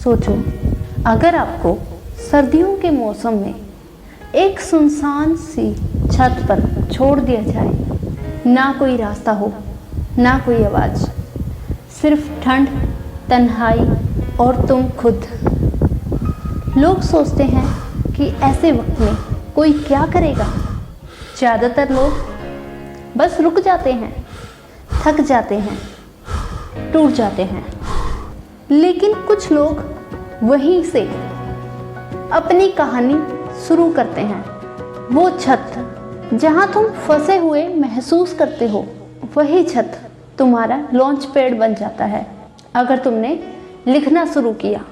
सोचो, अगर आपको सर्दियों के मौसम में एक सुनसान सी छत पर छोड़ दिया जाए, ना कोई रास्ता हो, ना कोई आवाज़, सिर्फ ठंड, तन्हाई और तुम खुद। लोग सोचते हैं कि ऐसे वक्त में कोई क्या करेगा। ज़्यादातर लोग बस रुक जाते हैं, थक जाते हैं, टूट जाते हैं। लेकिन कुछ लोग वहीं से अपनी कहानी शुरू करते हैं। वो छत जहां तुम फंसे हुए महसूस करते हो, वही छत तुम्हारा लॉन्च पैड बन जाता है अगर तुमने लिखना शुरू किया।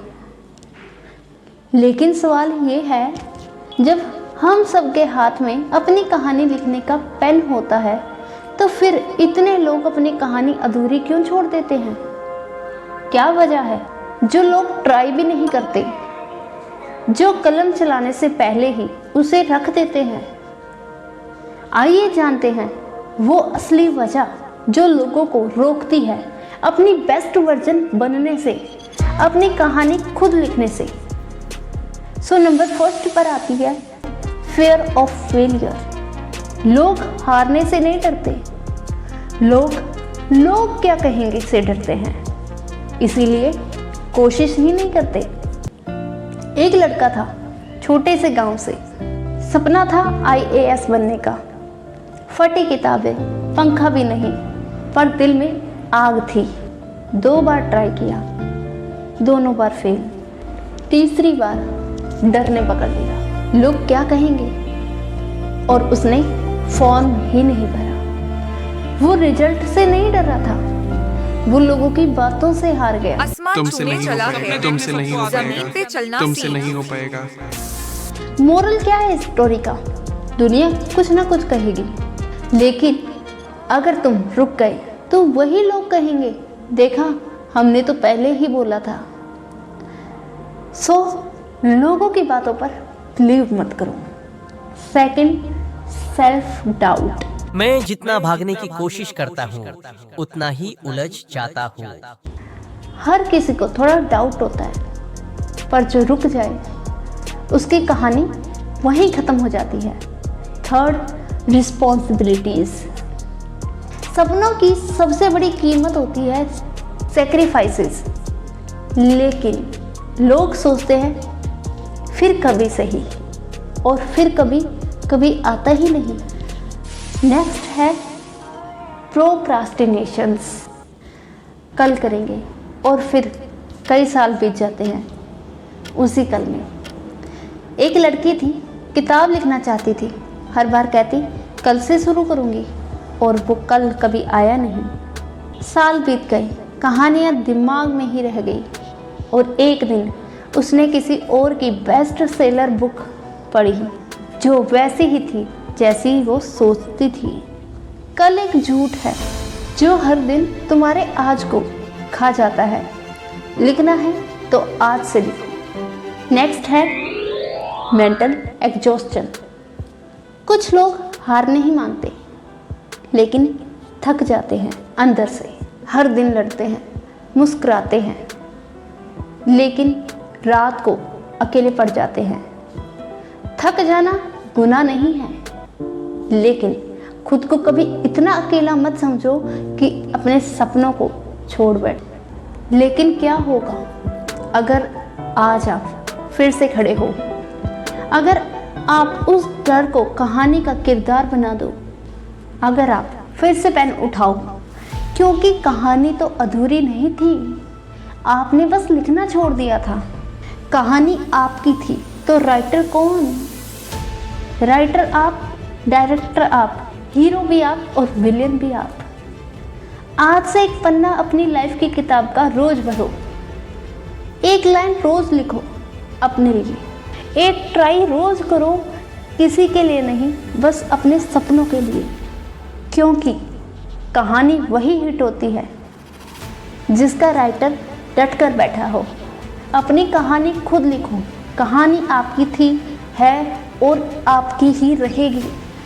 लेकिन सवाल ये है, जब हम सबके हाथ में अपनी कहानी लिखने का पेन होता है, तो फिर इतने लोग अपनी कहानी अधूरी क्यों छोड़ देते हैं? क्या वजह है जो लोग ट्राई भी नहीं करते, जो कलम चलाने से पहले ही उसे रख देते हैं? आइए जानते हैं वो असली वजह जो लोगों को रोकती है अपनी बेस्ट वर्जन बनने से, अपनी कहानी खुद लिखने से। सो नंबर फर्स्ट पर आती है फियर ऑफ फेलियर। लोग हारने से नहीं डरते, लोग क्या कहेंगे से डरते हैं, इसीलिए कोशिश ही नहीं करते। एक लड़का था छोटे से गांव से, सपना था IAS बनने का। फटी किताबें, पंखा भी नहीं, पर दिल में आग थी। 2 बार ट्राई किया, दोनों बार फेल। तीसरी बार डर ने पकड़ लिया, लोग क्या कहेंगे, और उसने फॉर्म ही नहीं भरा। वो रिजल्ट से नहीं डर रहा था, वो लोगों की बातों से हार गया। तुमसे नहीं हो पाएगा, तुमसे नहीं हो पाएगा, तुमसे नहीं हो पाएगा। मोरल क्या है स्टोरी का? दुनिया कुछ ना कुछ कहेगी, लेकिन अगर तुम रुक गए तो वही लोग कहेंगे, देखा हमने तो पहले ही बोला था। सो लोगों की बातों पर बिलीव मत करो। Second, self doubt. मैं जितना भागने की कोशिश करता हूँ, उतना ही उलझ जाता हूँ। हर किसी को थोड़ा डाउट होता है, पर जो रुक जाए उसकी कहानी वहीं खत्म हो जाती है। Third, responsibilities. सपनों की सबसे बड़ी कीमत होती है सेक्रीफाइसेस। लेकिन लोग सोचते हैं फिर कभी सही, और फिर कभी आता ही नहीं। नेक्स्ट है प्रोक्रास्टिनेशंस। कल करेंगे, और फिर कई साल बीत जाते हैं उसी कल में। एक लड़की थी, किताब लिखना चाहती थी, हर बार कहती कल से शुरू करूँगी, और वो कल कभी आया नहीं। साल बीत गए, कहानियाँ दिमाग में ही रह गई, और एक दिन उसने किसी और की बेस्ट सेलर बुक पढ़ी, जो वैसी ही थी जैसी वो सोचती थी। कल एक झूठ है जो हर दिन तुम्हारे आज को खा जाता है। लिखना है तो आज से लिखो। नेक्स्ट है मेंटल एग्जॉस्शन। कुछ लोग हार नहीं मानते, लेकिन थक जाते हैं अंदर से। हर दिन लड़ते हैं, मुस्कुराते हैं, लेकिन रात को अकेले पड़ जाते हैं। थक जाना गुनाह नहीं है, लेकिन खुद को कभी इतना अकेला मत समझो कि अपने सपनों को छोड़ बैठ। लेकिन क्या होगा अगर आज आप फिर से खड़े हो, अगर आप उस डर को कहानी का किरदार बना दो, अगर आप फिर से पेन उठाओ, क्योंकि कहानी तो अधूरी नहीं थी, आपने बस लिखना छोड़ दिया था। कहानी आपकी थी, तो राइटर कौन? राइटर आप, डायरेक्टर आप, हीरो भी आप, और विलेन भी आप। आज से एक पन्ना अपनी लाइफ की किताब का रोज भरो। एक लाइन रोज लिखो अपने लिए, एक ट्राई रोज करो, किसी के लिए नहीं, बस अपने सपनों के लिए। क्योंकि कहानी वही हिट होती है जिसका राइटर डट कर बैठा हो। अपनी कहानी खुद लिखो। कहानी आपकी थी, है और आपकी ही रहेगी।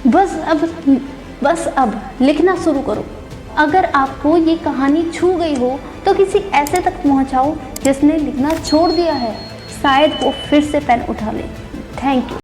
बस अब लिखना शुरू करो। अगर आपको ये कहानी छू गई हो तो किसी ऐसे तक पहुंचाओ जिसने लिखना छोड़ दिया है शायद वो फिर से पेन उठा ले। Thank you.